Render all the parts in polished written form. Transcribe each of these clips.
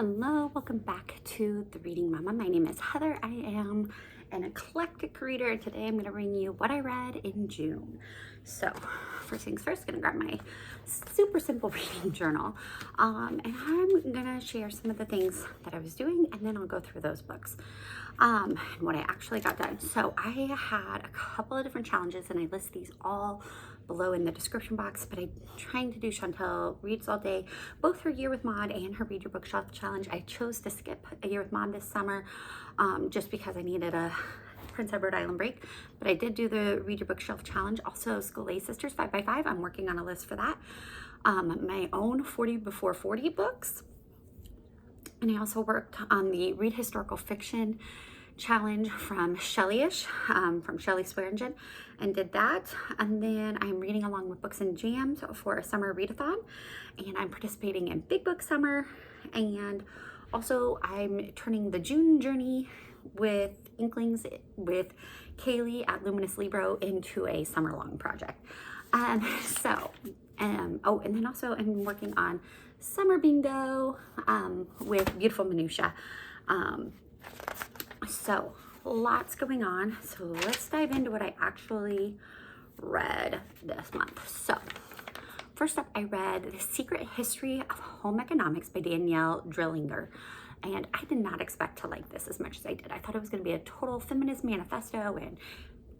Hello, welcome back to The Reading Mama. My name is Heather. I am an eclectic reader. Today I'm going to bring you what I read in June. So, first things first, going to grab my super simple reading journal. And I'm going to share some of the things that I was doing, and then I'll go through those books and what I actually got done. So, I had a couple of different challenges, and I list these all below in the description box, but I'm trying to do Chantel Reads All Day, both her Year with Maud and her Read Your Bookshelf challenge. I chose to skip a Year with Maud this summer just because I needed a Prince Edward Island break, but I did do the Read Your Bookshelf challenge. Also, Schoolay Sisters 5x5, I'm working on a list for that. My own 40 Before 40 books, and I also worked on the Read Historical Fiction challenge from Shellyish, from Shelley Swearingen, and did that. And then I'm reading along with Books and Jams for a summer readathon, and I'm participating in Big Book Summer, and also I'm turning the June journey with Inklings with Kaylee at Luminous Libro into a summer-long project. Oh, and then also I'm working on Summer Bingo with Beautiful Minutia. So lots going on. So let's dive into what I actually read this month. So first up, I read The Secret History of Home Economics by Danielle Drillinger. And I did not expect to like this as much as I did. I thought it was going to be a total feminist manifesto and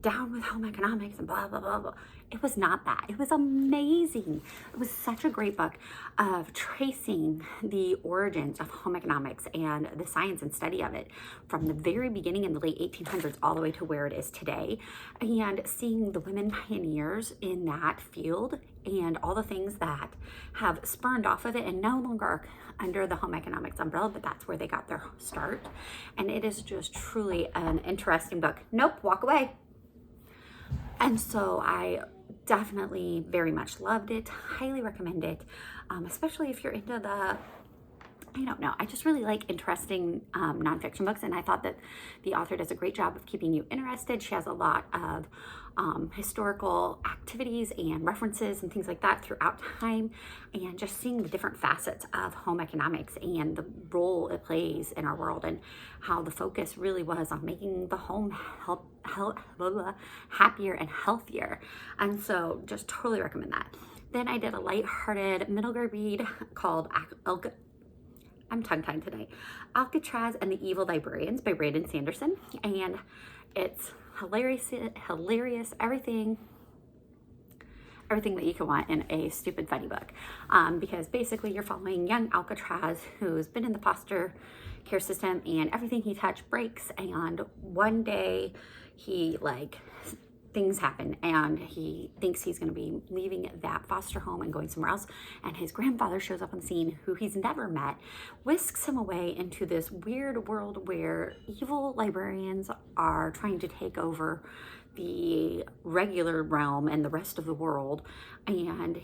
down with home economics and blah, blah, blah, blah. It was not that. It was amazing. It was such a great book of tracing the origins of home economics and the science and study of it from the very beginning in the late 1800s all the way to where it is today, and seeing the women pioneers in that field and all the things that have spurned off of it and no longer are under the home economics umbrella, but that's where they got their start. And it is just truly an interesting book. Nope, walk away. And so I definitely very much loved it, highly recommend it, especially if you're into the, I don't know, I just really like interesting nonfiction books, and I thought that the author does a great job of keeping you interested. She has a lot of historical activities and references and things like that throughout time, and just seeing the different facets of home economics and the role it plays in our world, and how the focus really was on making the home happier and healthier. And so just totally recommend that. Then I did a lighthearted middle grade read called I'm tongue-tied today, Alcatraz and the Evil Librarians by Braden Sanderson, and it's hilarious, everything that you can want in a stupid funny book, because basically you're following young Alcatraz, who's been in the foster care system, and everything he touched breaks, and one day things happen and he thinks he's going to be leaving that foster home and going somewhere else, and his grandfather shows up on the scene, who he's never met, whisks him away into this weird world where evil librarians are trying to take over the regular realm and the rest of the world, and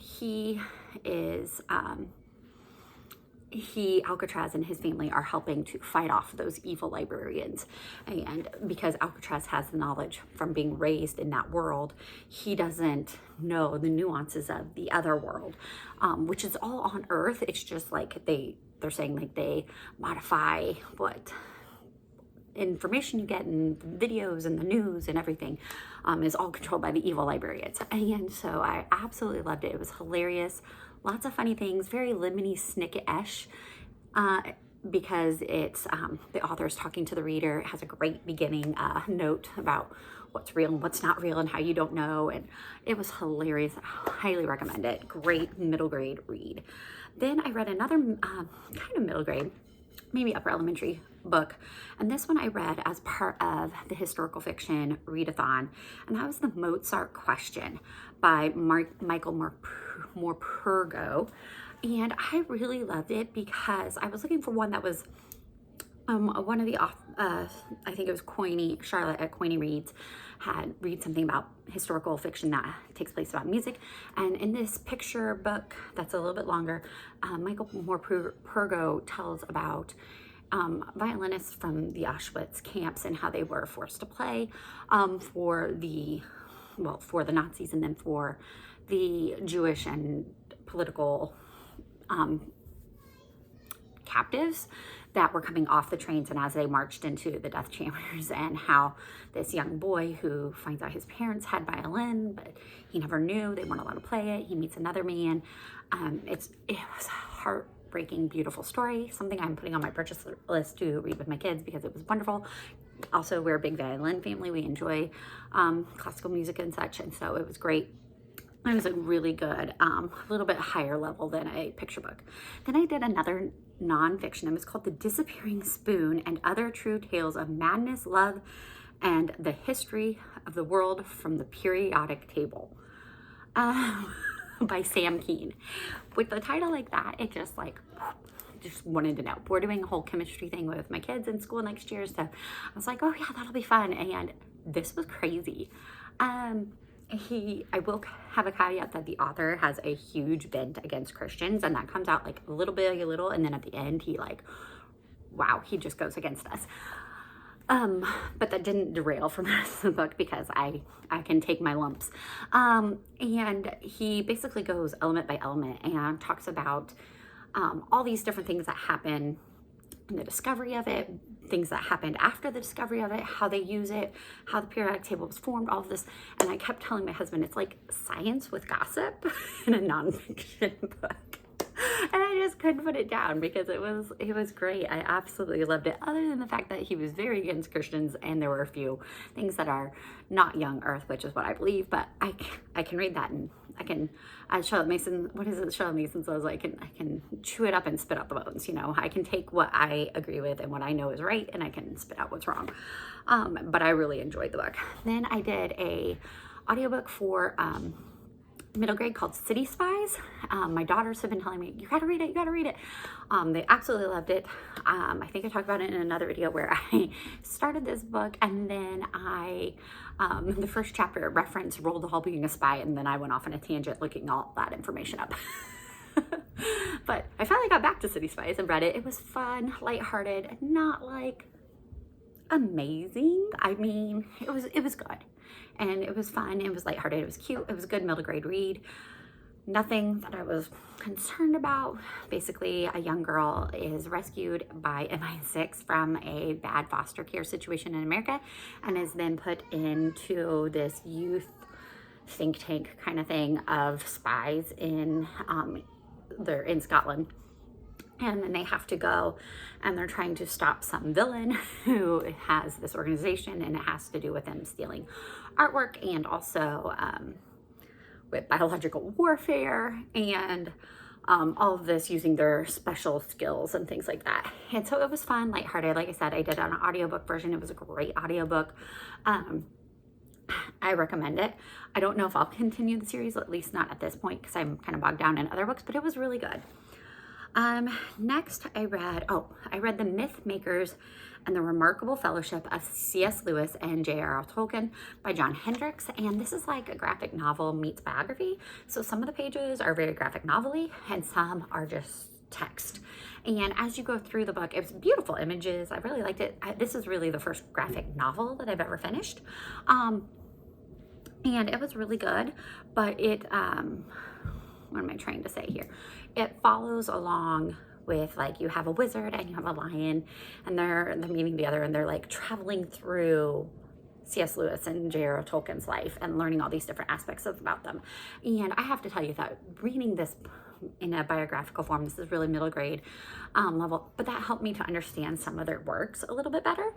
Alcatraz and his family are helping to fight off those evil librarians. And because Alcatraz has the knowledge from being raised in that world, he doesn't know the nuances of the other world, which is all on Earth. It's just like they're saying, like, they modify what information you get in videos and the news and everything is all controlled by the evil librarians. And so I absolutely loved it. It was hilarious. Lots of funny things, very Lemony Snicket-ish, because it's the author is talking to the reader. It has a great beginning note about what's real and what's not real and how you don't know, and it was hilarious. I highly recommend it. Great middle grade read. Then I read another kind of middle grade, maybe upper elementary book, and this one I read as part of the historical fiction readathon, and that was The Mozart Question by Michael Morpurgo. And I really loved it because I was looking for one that was one of the I think it was Charlotte at Coiny Reads had read something about historical fiction that takes place about music, and in this picture book that's a little bit longer, Michael Morpurgo tells about violinists from the Auschwitz camps and how they were forced to play for the Nazis, and then for the Jewish and political captives that were coming off the trains, and as they marched into the death chambers, and how this young boy who finds out his parents had violin, but he never knew, they weren't allowed to play it. He meets another man. It was a heartbreaking, beautiful story, something I'm putting on my purchase list to read with my kids because it was wonderful. Also, we're a big violin family. We enjoy classical music and such, and so it was great. It was a really good, a little bit higher level than a picture book. Then I did another nonfiction. It was called The Disappearing Spoon and Other True Tales of Madness, Love, and the History of the World from the Periodic Table by Sam Keen. With the title like that, it just wanted to know. We're doing a whole chemistry thing with my kids in school next year, so I was like, oh yeah, that'll be fun. And this was crazy. I will have a caveat that the author has a huge bent against Christians, and that comes out like a little, and then at the end he he just goes against us. But that didn't derail from the rest of the book because I can take my lumps. And he basically goes element by element and talks about all these different things that happen in the discovery of it, things that happened after the discovery of it, how they use it, how the periodic table was formed, all of this. And I kept telling my husband, it's like science with gossip in a nonfiction book. And I just couldn't put it down because it was great. I absolutely loved it, other than the fact that he was very against Christians, and there were a few things that are not young earth, which is what I believe, but I can read that, and Charlotte Mason, what is it Charlotte Mason says, I can chew it up and spit out the bones, I can take what I agree with and what I know is right, and I can spit out what's wrong. But I really enjoyed the book. Then I did a audiobook for middle grade called City Spies. My daughters have been telling me, you gotta read it, they absolutely loved it. I think I talked about it in another video where I started this book, and then the first chapter referenced Roald Dahl being a spy, and then I went off on a tangent looking all that information up. But I finally got back to City Spies and read it. It was fun, lighthearted, not like amazing. I mean, it was good. And it was fun, it was lighthearted, it was cute, it was a good middle grade read. Nothing that I was concerned about. Basically, a young girl is rescued by MI6 from a bad foster care situation in America, and is then put into this youth think tank kind of thing of spies they're in Scotland. And then they have to go, and they're trying to stop some villain who has this organization, and it has to do with them stealing artwork, and also with biological warfare, and all of this using their special skills and things like that. And so it was fun, lighthearted. Like I said, I did an audiobook version. It was a great audiobook. I recommend it. I don't know if I'll continue the series, at least not at this point, because I'm kind of bogged down in other books, but it was really good. Next I read the Mythmakers and the Remarkable Fellowship of C.S. Lewis and J.R.R. Tolkien by John Hendricks. And this is like a graphic novel meets biography. So some of the pages are very graphic novel-y, and some are just text. And as you go through the book, it's beautiful images. I really liked it. This is really the first graphic novel that I've ever finished. And it was really good, but it, what am I trying to say here? It follows along with, like, you have a wizard and you have a lion, and they're meeting together, and they're like traveling through C.S. Lewis and J.R.R. Tolkien's life and learning all these different aspects about them. And I have to tell you that reading this in a biographical form, this is really middle grade level, but that helped me to understand some of their works a little bit better.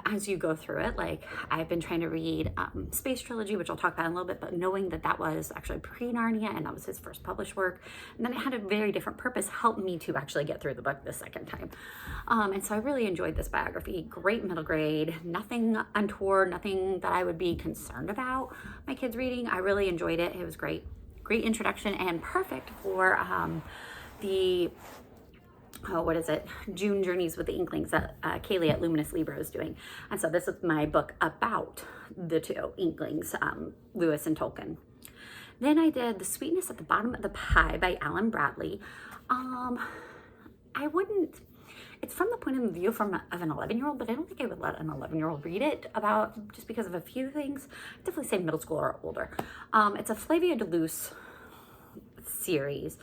As you go through it, like I've been trying to read Space Trilogy, which I'll talk about in a little bit, but knowing that that was actually pre-Narnia and that was his first published work, and then it had a very different purpose, helped me to actually get through the book the second time. And so I really enjoyed this biography. Great middle grade, nothing untoward, nothing that I would be concerned about my kids reading. I really enjoyed it. It was great. Great introduction, and perfect for June Journeys with the Inklings that Kaylee at Luminous Libra is doing. And so this is my book about the two Inklings, Lewis and Tolkien. Then I did The Sweetness at the Bottom of the Pie by Alan Bradley. It's from the point of view of an 11-year-old, but I don't think I would let an 11-year-old read it just because of a few things. I'd definitely say middle school or older. It's a Flavia de Luce series,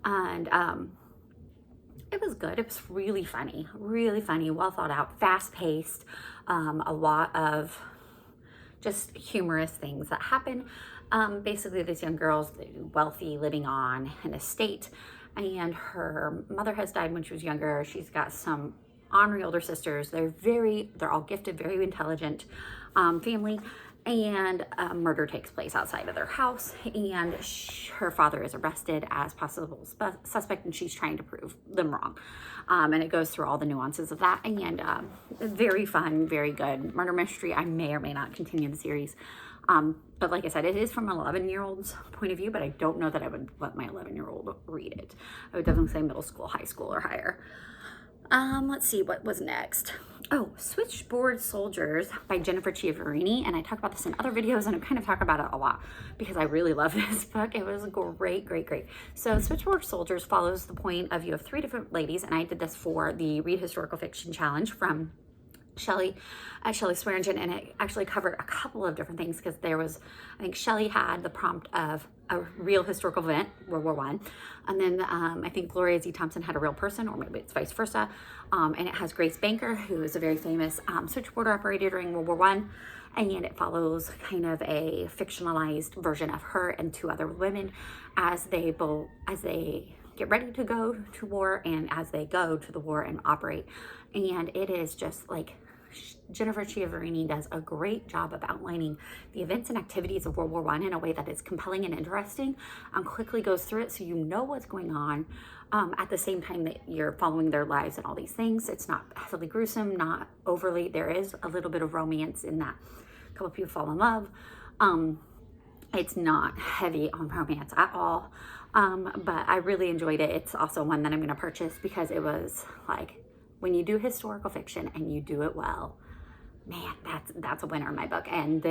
and it was good. It was really funny, well thought out, fast paced, a lot of just humorous things that happen. Basically, this young girl's wealthy, living on an estate, and her mother has died when she was younger. She's got some ornery older sisters. They're all gifted, very intelligent family, and a murder takes place outside of their house, and her father is arrested as possible suspect, and she's trying to prove them wrong. And it goes through all the nuances of that, and very fun, very good murder mystery. I may or may not continue the series. But like I said, it is from an 11-year-old's point of view, but I don't know that I would let my 11-year-old read it. I would definitely say middle school, high school, or higher. Let's see what was next. Oh, Switchboard Soldiers by Jennifer Chiaverini. And I talk about this in other videos, and I kind of talk about it a lot because I really love this book. It was great, great, great. So Switchboard Soldiers follows the point of view of 3 different ladies, and I did this for the Read Historical Fiction Challenge from Shelley Swearingen, and it actually covered a couple of different things because there was, I think Shelley had the prompt of a real historical event, World War I, and then I think Gloria Z. Thompson had a real person, or maybe it's vice versa, and it has Grace Banker, who is a very famous switchboard operator during World War I, and it follows kind of a fictionalized version of her and 2 other women as they get ready to go to war and as they go to the war and operate. And it is just like Jennifer Chiaverini does a great job of outlining the events and activities of World War I in a way that is compelling and interesting, and quickly goes through it so you know what's going on at the same time that you're following their lives and all these things. It's not heavily gruesome, not overly. There is a little bit of romance in that a couple of people fall in love. It's not heavy on romance at all, but I really enjoyed it. It's also one that I'm going to purchase because it was like, when you do historical fiction and you do it well, man, that's a winner in my book. And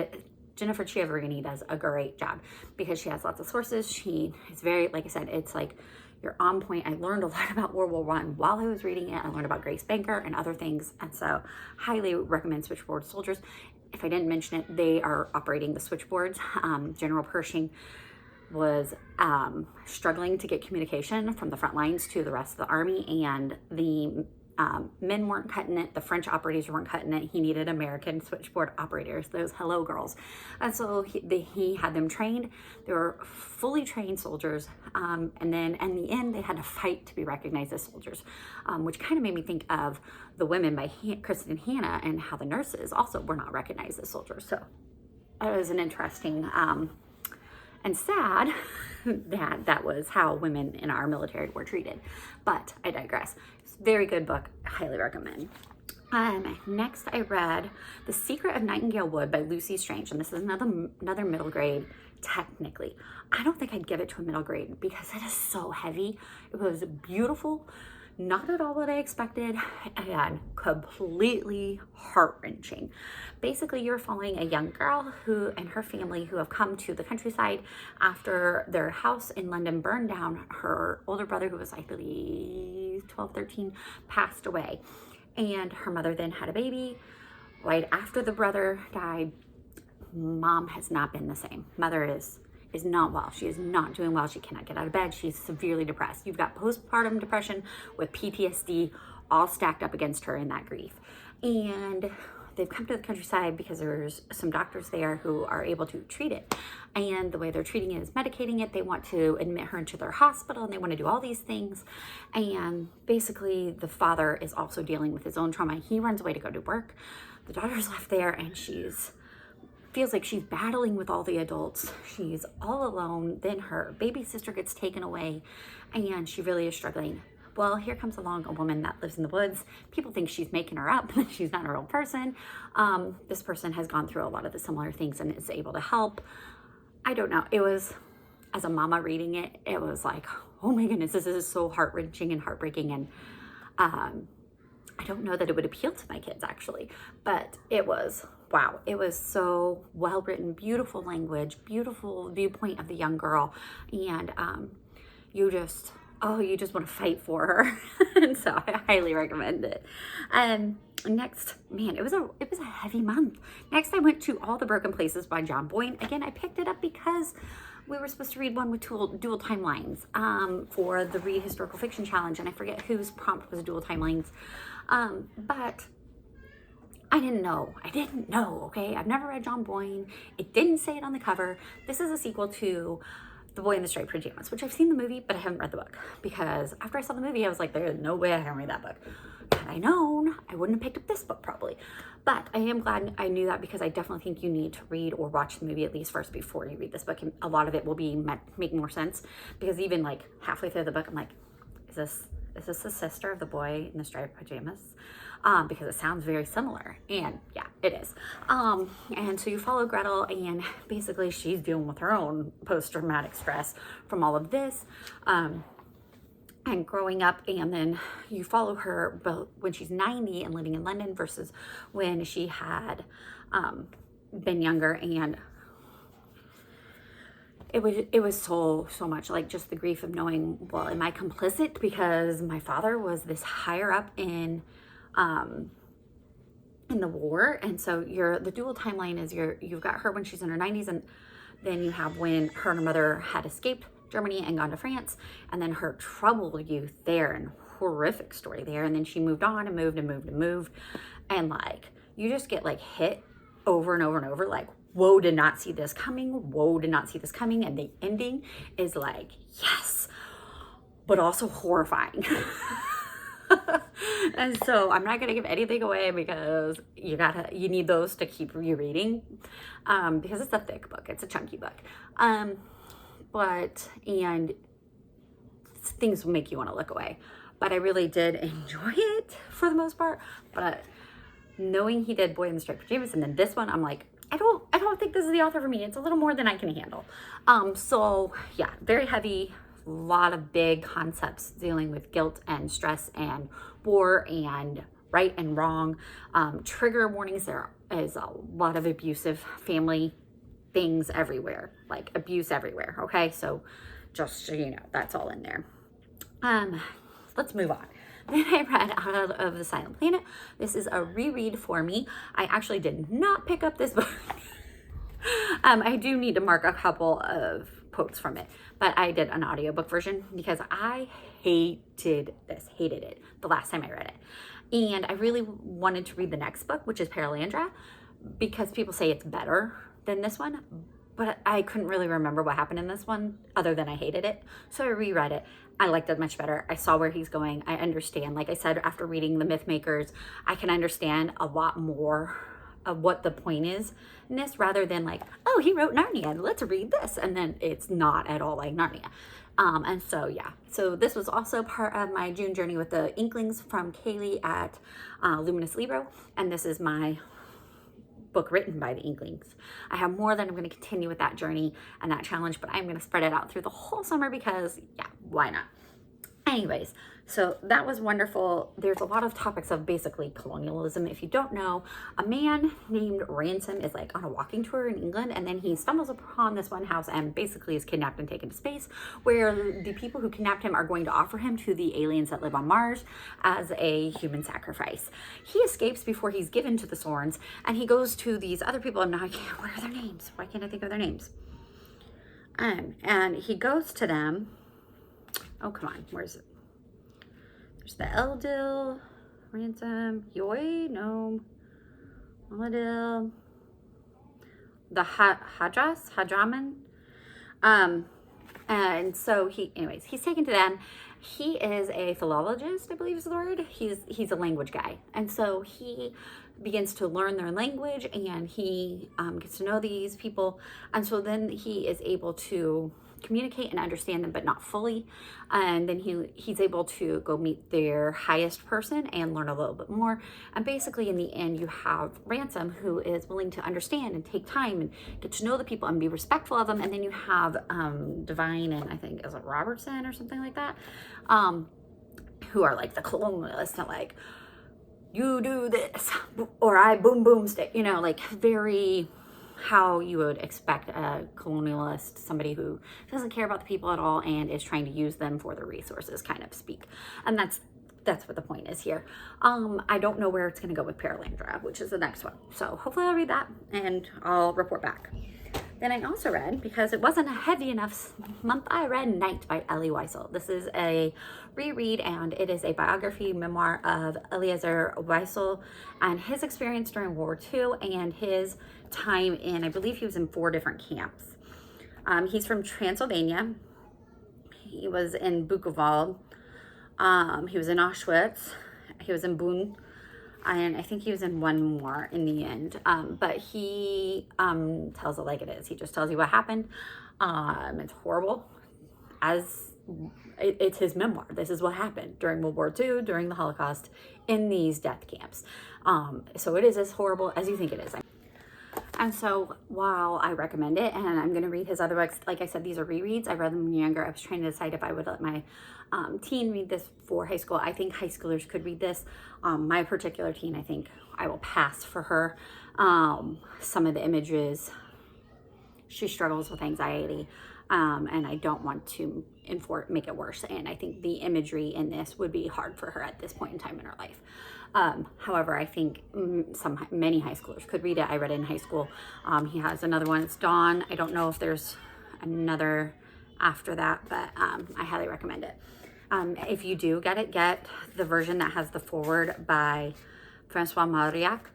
Jennifer Chiaverini does a great job because she has lots of sources. She is very, like I said, it's like you're on point. I learned a lot about World War I while I was reading it. I learned about Grace Banker and other things, and so highly recommend Switchboard Soldiers. If I didn't mention it, they are operating the switchboards. General Pershing was struggling to get communication from the front lines to the rest of the army, and the men weren't cutting it. The French operators weren't cutting it. He needed American switchboard operators, those hello girls. And so he had them trained. They were fully trained soldiers. And then in the end, they had to fight to be recognized as soldiers, which kind of made me think of The Women by Kristen Hanna, and how the nurses also were not recognized as soldiers. So it was an interesting and sad that was how women in our military were treated. But I digress. It's a very good book. I highly recommend. Next, I read The Secret of Nightingale Wood by Lucy Strange, and this is another middle grade. Technically, I don't think I'd give it to a middle grade because it is so heavy. It was beautiful, not at all what I expected, and completely heart-wrenching. Basically, you're following a young girl and her family who have come to the countryside after their house in London burned down. Her older brother, who was, I believe, 12, 13, passed away. And her mother then had a baby. Right after the brother died, mom has not been the same. Mother is not well. She is not doing well. She cannot get out of bed. She's severely depressed. You've got postpartum depression with PTSD all stacked up against her in that grief. And they've come to the countryside because there's some doctors there who are able to treat it. And the way they're treating it is medicating it. They want to admit her into their hospital, and they want to do all these things. And basically the father is also dealing with his own trauma. He runs away to go to work. The daughter's left there, and feels like she's battling with all the adults. She's all alone. Then her baby sister gets taken away, and she really is struggling. Well, here comes along a woman that lives in the woods. People think she's making her up. She's not a real person. This person has gone through a lot of the similar things and is able to help. I don't know. It was, as a mama reading it, it was like, oh my goodness, this is so heart-wrenching and heartbreaking. And I don't know that it would appeal to my kids, actually, but it was, wow. It was so well written, beautiful language, beautiful viewpoint of the young girl. And you just want to fight for her. And so I highly recommend it. Next, man, it was a heavy month. Next, I went to All the Broken Places by John Boyne. Again, I picked it up because we were supposed to read one with dual timelines for the Read Historical Fiction Challenge, and I forget whose prompt was dual timelines, but I didn't know. Okay? I've never read John Boyne. It didn't say it on the cover. This is a sequel to The Boy in the Striped Pajamas, which I've seen the movie, but I haven't read the book, because after I saw the movie, I was like, there's no way I can read that book. Had I known, I wouldn't have picked up this book probably. But I am glad I knew that, because I definitely think you need to read or watch the movie at least first before you read this book. And a lot of it will be make more sense, because even like halfway through the book, I'm like, is this the sister of the boy in the striped pajamas? Because it sounds very similar, and yeah, it is. And so you follow Gretel, and basically she's dealing with her own post-traumatic stress from all of this, and growing up, and then you follow her both when she's 90 and living in London versus when she had been younger, and it was so much like just the grief of knowing, well, am I complicit because my father was this higher up in the war? And so the dual timeline is you've got her when she's in her 90s, and then you have when her and her mother had escaped Germany and gone to France, and then her troubled youth there and horrific story there, and then she moved on and moved, and like you just get like hit over and over and over, like, whoa, did not see this coming, and the ending is like, yes, but also horrifying. And so I'm not gonna give anything away, because you need those to keep rereading, because it's a thick book, it's a chunky book, and things will make you want to look away. But I really did enjoy it for the most part. But knowing he did Boy in the Striped Pajamas, and then this one, I'm like, I don't think this is the author for me. It's a little more than I can handle. So yeah, very heavy, a lot of big concepts dealing with guilt and stress and war and right and wrong. Trigger warnings, there is a lot of abusive family things everywhere, like abuse everywhere. Okay, so just so you know, that's all in there. Let's move on. Then I read Out of the Silent Planet. This is a reread for me. I actually did not pick up this book. I do need to mark a couple of quotes from it, but I did an audiobook version because I hated it the last time I read it. And I really wanted to read the next book, which is Paralandra, because people say it's better than this one, but I couldn't really remember what happened in this one other than I hated it. So I reread it. I liked it much better. I saw where he's going. I understand. Like I said, after reading the Mythmakers, I can understand a lot more of what the point is in this, rather than like, oh, he wrote Narnia, let's read this. And then it's not at all like Narnia. And so, yeah. So this was also part of my June journey with the Inklings from Kaylee at Luminous Libro. And this is my book written by the Inklings. I have more that I'm going to continue with that journey and that challenge, but I'm going to spread it out through the whole summer because, yeah, why not? Anyways, so that was wonderful. There's a lot of topics of basically colonialism. If you don't know, a man named Ransom is like on a walking tour in England, and then he stumbles upon this one house and basically is kidnapped and taken to space, where the people who kidnapped him are going to offer him to the aliens that live on Mars as a human sacrifice. He escapes before he's given to the Sorns, and he goes to these other people, and now what are their names? Why can't I think of their names? And he goes to them. Oh, come on. Where is it? There's the Eldil, Ransom, Yoi, Gnome, Eldil, the Hadraman. And so he's taken to them. He is a philologist, I believe is the word. He's a language guy. And so he begins to learn their language, and he gets to know these people. And so then he is able to communicate and understand them, but not fully. And then he's able to go meet their highest person and learn a little bit more. And basically in the end, you have Ransom, who is willing to understand and take time and get to know the people and be respectful of them. And then you have Divine and I think is it Robertson or something like that, who are like the colonialists and like, you do this or I boom boom stick, like very how you would expect a colonialist, somebody who doesn't care about the people at all and is trying to use them for their resources, kind of speak. And that's what the point is here. I don't know where it's going to go with Paralandra, which is the next one. So hopefully I'll read that and I'll report back. Then I also read, because it wasn't a heavy enough month, I read Night by Elie Wiesel. This is a reread, and it is a biography memoir of Eliezer Wiesel and his experience during World War II and his time in, I believe he was in 4 different camps. He's from Transylvania. He was in Buchenwald. He was in Auschwitz. He was in Bonn. And I think he was in one more in the end. But he tells it like it is. He just tells you what happened. It's horrible. It's his memoir. This is what happened during World War II, during the Holocaust, in these death camps. So it is as horrible as you think it is. And so while I recommend it, and I'm going to read his other books, like I said, these are rereads. I read them when younger. I was trying to decide if I would let my teen read this for high school. I think high schoolers could read this. My particular teen, I think I will pass for her. Some of the images, she struggles with anxiety, and I don't want to make it worse. And I think the imagery in this would be hard for her at this point in time in her life. However, I think many high schoolers could read it. I read it in high school. He has another one, it's Dawn. I don't know if there's another after that, but I highly recommend it. If you do get it, get the version that has the foreword by Francois Mauriac.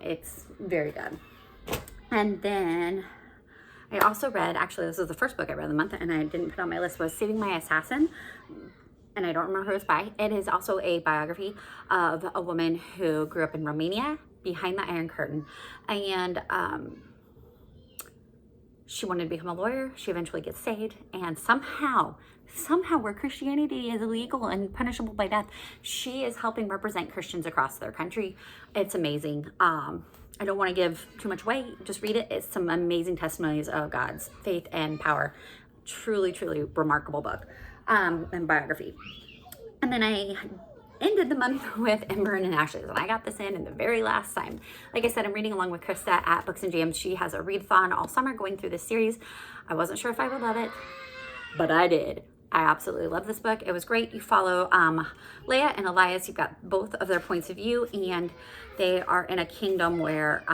It's very good. And then I also read, actually this was the first book I read of the month and I didn't put on my list, was Saving My Assassin. And I don't remember who it's by. It is also a biography of a woman who grew up in Romania behind the Iron Curtain. And she wanted to become a lawyer. She eventually gets saved. And somehow where Christianity is illegal and punishable by death, she is helping represent Christians across their country. It's amazing. I don't want to give too much away. Just read it. It's some amazing testimonies of God's faith and power. Truly, truly remarkable book. And biography. And then I ended the month with Ember and Ashes, and I got this in the very last time. Like I said, I'm reading along with Krista at Books and Jams. She has a readathon all summer going through this series. I wasn't sure if I would love it, but I did. I absolutely love this book. It was great. You follow Leia and Elias. You've got both of their points of view, and they are in a kingdom where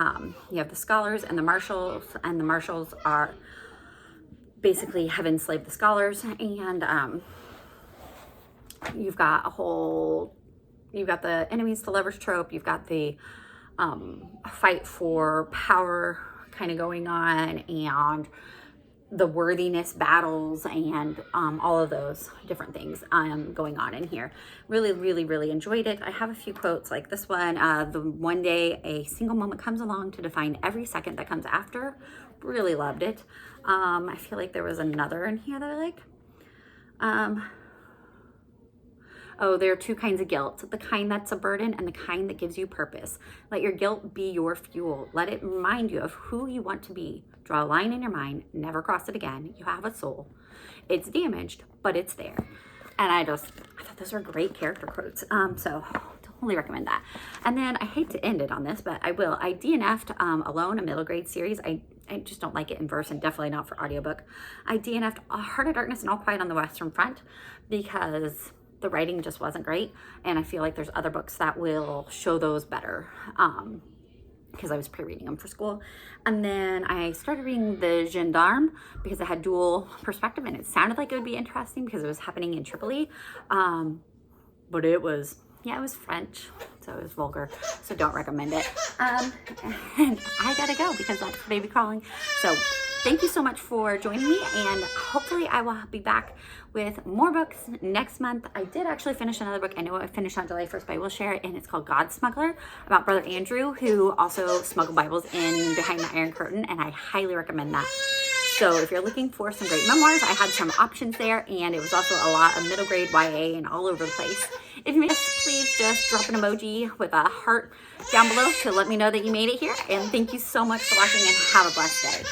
you have the scholars and the marshals are basically have enslaved the scholars, and you've got the enemies to lovers trope, you've got the fight for power kind of going on, and the worthiness battles, and all of those different things going on in here. Really, really, really enjoyed it. I have a few quotes like this one. The one day a single moment comes along to define every second that comes after. Really loved it. I feel like there was another in here that I liked. Oh, there are 2 kinds of guilt. The kind that's a burden and the kind that gives you purpose. Let your guilt be your fuel. Let it remind you of who you want to be. Draw a line in your mind. Never cross it again. You have a soul. It's damaged, but it's there. And I thought those were great character quotes. So totally recommend that. And then I hate to end it on this, but I will. I DNF'd Alone, a middle grade series. I just don't like it in verse, and definitely not for audiobook. I DNF'd Heart of Darkness and All Quiet on the Western Front because the writing just wasn't great. And I feel like there's other books that will show those better because I was pre-reading them for school. And then I started reading The Gendarme because it had dual perspective and it sounded like it would be interesting because it was happening in Tripoli. But it was French, so it was vulgar, so don't recommend it. And I gotta go because that's baby crawling. So thank you so much for joining me, and hopefully I will be back with more books next month. I did actually finish another book. I know I finished on July 1st, but I will share it, and it's called God Smuggler, about Brother Andrew, who also smuggled Bibles in behind the Iron Curtain, and I highly recommend that. So if you're looking for some great memoirs, I had some options there, and it was also a lot of middle grade YA and all over the place. If you made it, please just drop an emoji with a heart down below to let me know that you made it here. And thank you so much for watching, and have a blessed day.